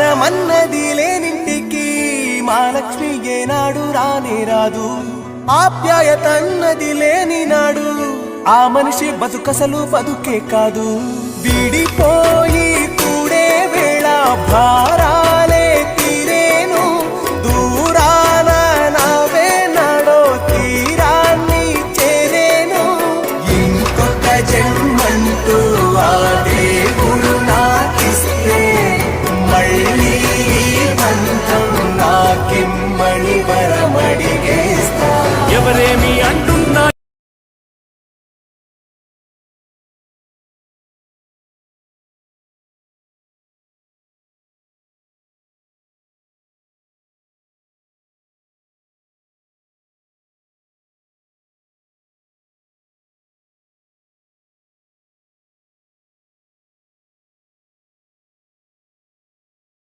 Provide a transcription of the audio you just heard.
మన్నది లేనింటికి మహాలక్ష్మి ఏనాడు రానే రాదు. ఆప్యాయతన్నది లేని నాడు ఆ మనిషి బతుకసలు బతుకే కాదు. విడిపోయి కూడే వేళ